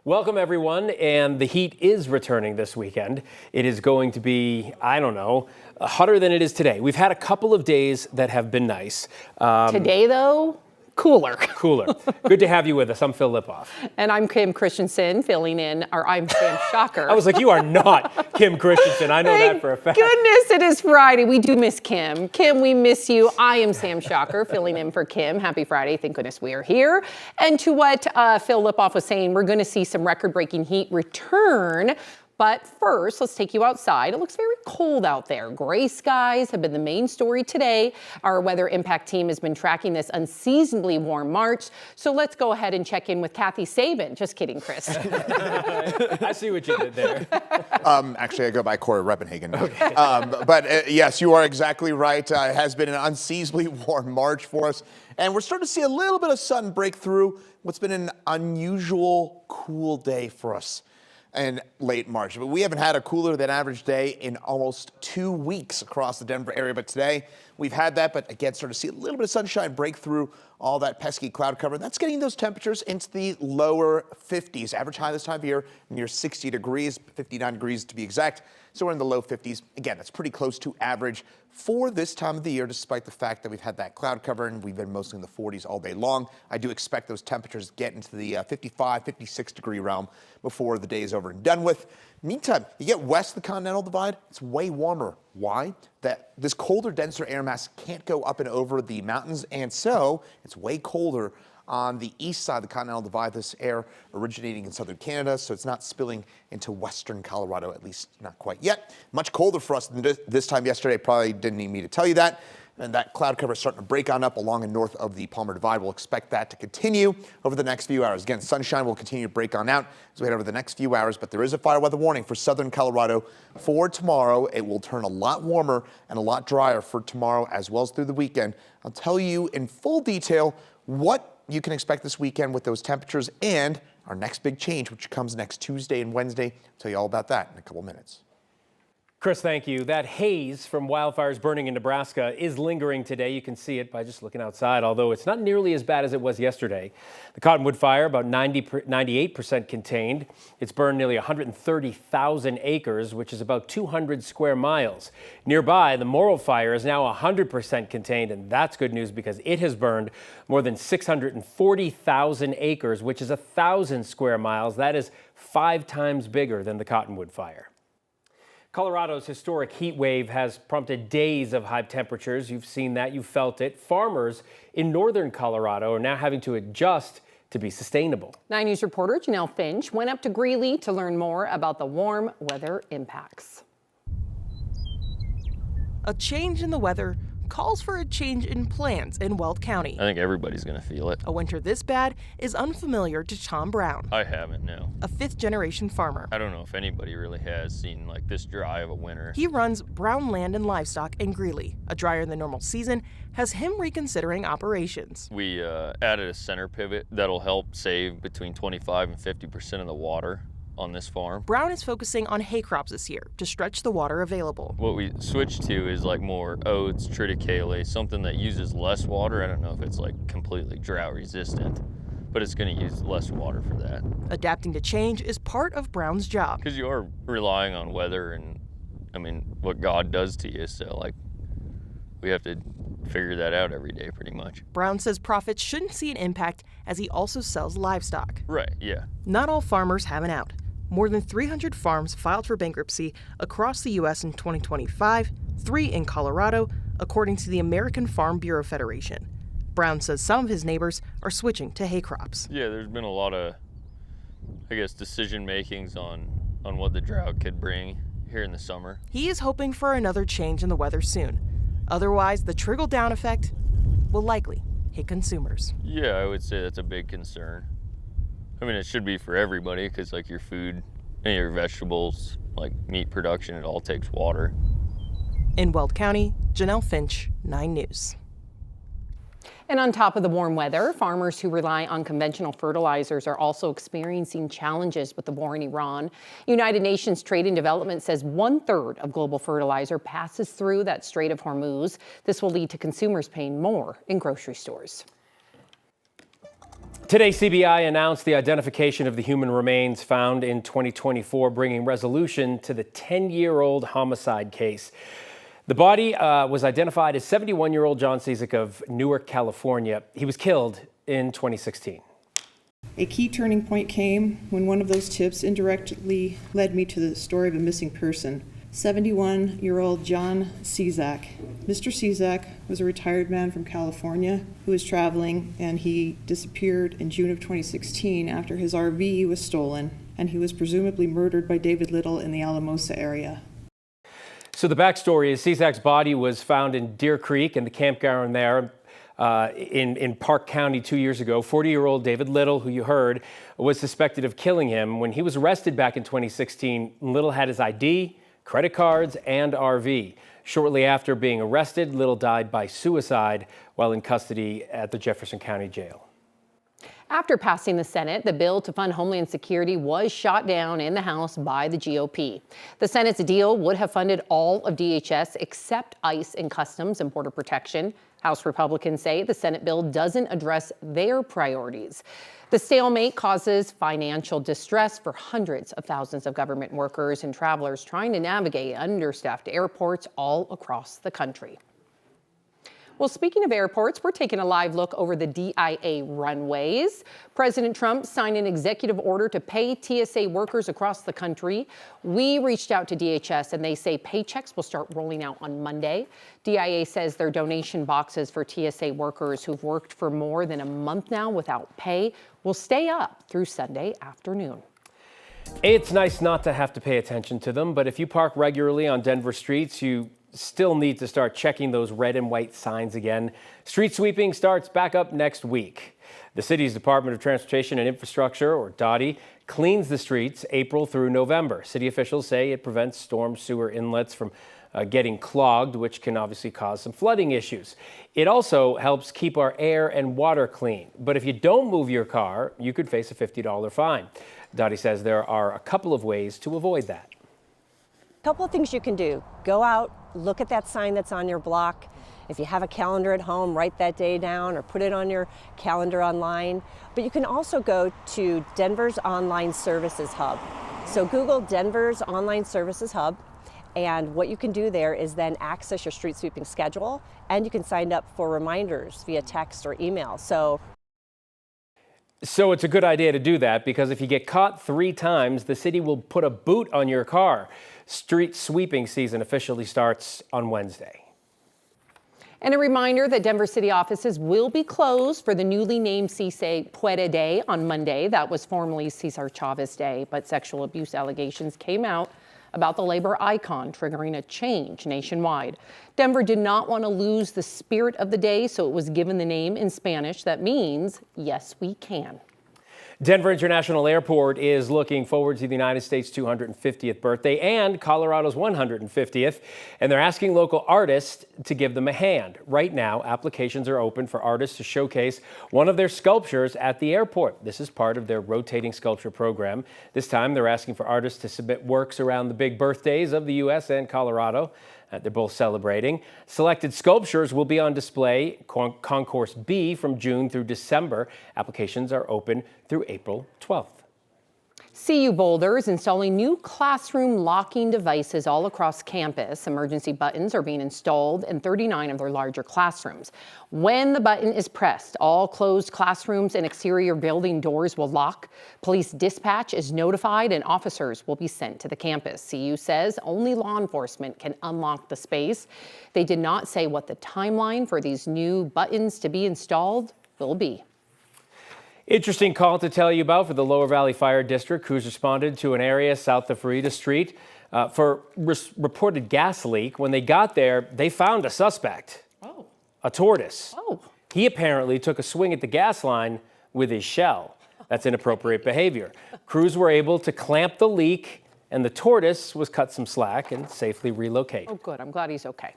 Welcome, everyone, and the heat is returning this weekend. It is going to be, I don't know, hotter than it is today. We've had a couple of days that have been nice. Today, though, cooler. Cooler. Good to have you with us. I'm Phil Lipoff. And I'm Kim Christensen, filling in, or I'm Sam Shocker. I was like, you are not Kim Christensen. I know that for a fact. Goodness, it is Friday. We do miss Kim. Kim, we miss you. I am Sam Shocker, filling in for Kim. Happy Friday. Thank goodness we are here. And to what Phil Lipoff was saying, we're going to see some record-breaking heat return. But first, let's take you outside. It looks very cold out there. Gray skies have been the main story today. Our Weather Impact team has been tracking this unseasonably warm March. So let's go ahead and check in with Kathy Sabin. Just kidding, Chris. I see what you did there. Actually, I go by Corey Reppenhagen. Okay. But yes, you are exactly right. It has been an unseasonably warm March for us. And we're starting to see a little bit of sun break through what's been an unusual cool day for us in late March. But we haven't had a cooler than average day in almost 2 weeks across the Denver area. But today we've had that, but again, starting to see a little bit of sunshine break through all that pesky cloud cover. That's getting those temperatures into the lower 50s. Average high this time of year near 60 degrees, 59 degrees to be exact. So we're in the low 50s. Again, that's pretty close to average for this time of the year, despite the fact that we've had that cloud cover and we've been mostly in the 40s all day long. I do expect those temperatures to get into the 55, 56 degree realm before the day is over and done with. Meantime, you get west of the Continental Divide, it's way warmer. Why? That this colder, denser air mass can't go up and over the mountains, and so it's way colder on the east side of the Continental Divide, this air originating in southern Canada, so it's not spilling into western Colorado, at least not quite yet. Much colder for us than this time yesterday. Probably didn't need me to tell you that. And that cloud cover is starting to break on up along and north of the Palmer Divide. We'll expect that to continue over the next few hours. Again, sunshine will continue to break on out as we head over the next few hours, but there is a fire weather warning for southern Colorado for tomorrow. It will turn a lot warmer and a lot drier for tomorrow as well as through the weekend. I'll tell you in full detail what you can expect this weekend with those temperatures and our next big change, which comes next Tuesday and Wednesday. I'll tell you all about that in a couple minutes. Chris, thank you. That haze from wildfires burning in Nebraska is lingering today. You can see it by just looking outside, although it's not nearly as bad as it was yesterday. The Cottonwood fire, about 98% contained. It's burned nearly 130,000 acres, which is about 200 square miles. Nearby, the Morrill fire is now 100% contained, and that's good news because it has burned more than 640,000 acres, which is 1,000 square miles. That is 5 times bigger than the Cottonwood fire. Colorado's historic heat wave has prompted days of high temperatures. You've seen that, you've felt it. Farmers in northern Colorado are now having to adjust to be sustainable. 9 News reporter Janelle Finch went up to Greeley to learn more about the warm weather impacts. A change in the weather calls for a change in plans in Weld County. I think everybody's going to feel it. A winter this bad is unfamiliar to Tom Brown. I haven't, no. A fifth-generation farmer. I don't know if anybody really has seen like this dry of a winter. He runs Brown Land and Livestock in Greeley. A drier than normal season has him reconsidering operations. We added a center pivot that'll help save between 25 and 50% of the water on this farm. Brown is focusing on hay crops this year to stretch the water available. What we switched to is like more oats, triticale, something that uses less water. I don't know if it's like completely drought resistant, but it's going to use less water for that. Adapting to change is part of Brown's job. Because you are relying on weather and, I mean, what God does to you. So like, we have to figure that out every day pretty much. Brown says profits shouldn't see an impact as he also sells livestock. Right, yeah. Not all farmers have an out. More than 300 farms filed for bankruptcy across the U.S. in 2025, 3 in Colorado, according to the American Farm Bureau Federation. Brown says some of his neighbors are switching to hay crops. Yeah, there's been a lot of, I guess, decision makings on what the drought could bring here in the summer. He is hoping for another change in the weather soon. Otherwise, the trickle-down effect will likely hit consumers. Yeah, I would say that's a big concern. I mean, it should be for everybody because like your food and your vegetables, like meat production, it all takes water. In Weld County, Janelle Finch, 9 News. And on top of the warm weather, farmers who rely on conventional fertilizers are also experiencing challenges with the war in Iran. United Nations Trade and Development says 1/3 of global fertilizer passes through that Strait of Hormuz. This will lead to consumers paying more in grocery stores. Today, CBI announced the identification of the human remains found in 2024, bringing resolution to the 10-year-old homicide case. The body was identified as 71-year-old John Cizik of Newark, California. He was killed in 2016. A key turning point came when one of those tips indirectly led me to the story of a missing person. 71-year-old John Cizik. Mr. Cizik was a retired man from California who was traveling, and he disappeared in June of 2016 after his RV was stolen, and he was presumably murdered by David Little in the Alamosa area. So the backstory is Cizik's body was found in Deer Creek in the campground there in Park County 2 years ago. 40-year-old David Little, who you heard, was suspected of killing him. When he was arrested back in 2016, Little had his ID, credit cards, and RV. Shortly after being arrested, Little died by suicide while in custody at the Jefferson County Jail. After passing the Senate, the bill to fund Homeland Security was shot down in the House by the GOP. The Senate's deal would have funded all of DHS except ICE and Customs and Border Protection. House Republicans say the Senate bill doesn't address their priorities. The stalemate causes financial distress for hundreds of thousands of government workers and travelers trying to navigate understaffed airports all across the country. Well, speaking of airports, we're taking a live look over the DIA runways. President Trump signed an executive order to pay TSA workers across the country. We reached out to DHS and they say paychecks will start rolling out on Monday. DIA says their donation boxes for TSA workers who've worked for more than a month now without pay will stay up through Sunday afternoon. It's nice not to have to pay attention to them, but if you park regularly on Denver streets, you still need to start checking those red and white signs again. Street sweeping starts back up next week. The city's Department of Transportation and Infrastructure, or DOTI, cleans the streets April through November. City officials say it prevents storm sewer inlets from getting clogged, which can obviously cause some flooding issues. It also helps keep our air and water clean. But if you don't move your car, you could face a $50 fine. DOTI says there are a couple of ways to avoid that. A couple of things you can do. Go out, look at that sign that's on your block. If you have a calendar at home, write that day down or put it on your calendar online. But you can also go to Denver's Online Services Hub. So Google Denver's Online Services Hub, and what you can do there is then access your street sweeping schedule, and you can sign up for reminders via text or email. So it's a good idea to do that, because if you get caught 3 times, the city will put a boot on your car. Street sweeping season officially starts on Wednesday. And a reminder that Denver city offices will be closed for the newly named Cesar Puede Day on Monday. That was formerly Cesar Chavez Day, but sexual abuse allegations came out about the labor icon, triggering a change nationwide. Denver did not want to lose the spirit of the day, so it was given the name in Spanish that means, yes, we can. Denver International Airport is looking forward to the United States' 250th birthday and Colorado's 150th, and they're asking local artists to give them a hand. Right now, applications are open for artists to showcase one of their sculptures at the airport. This is part of their rotating sculpture program. This time, they're asking for artists to submit works around the big birthdays of the U.S. and Colorado. They're both celebrating. Selected sculptures will be on display Concourse B from June through December. Applications are open through April 12th. CU Boulder is installing new classroom locking devices all across campus. Emergency buttons are being installed in 39 of their larger classrooms. When the button is pressed, all closed classrooms and exterior building doors will lock. Police dispatch is notified and officers will be sent to the campus. CU says only law enforcement can unlock the space. They did not say what the timeline for these new buttons to be installed will be. Interesting call to tell you about for the Lower Valley Fire District. Crews responded to an area south of Farida Street for reported gas leak. When they got there, they found a suspect, a tortoise. He apparently took a swing at the gas line with his shell. That's inappropriate behavior. Crews were able to clamp the leak, and the tortoise was cut some slack and safely relocated. Oh, good. I'm glad he's okay.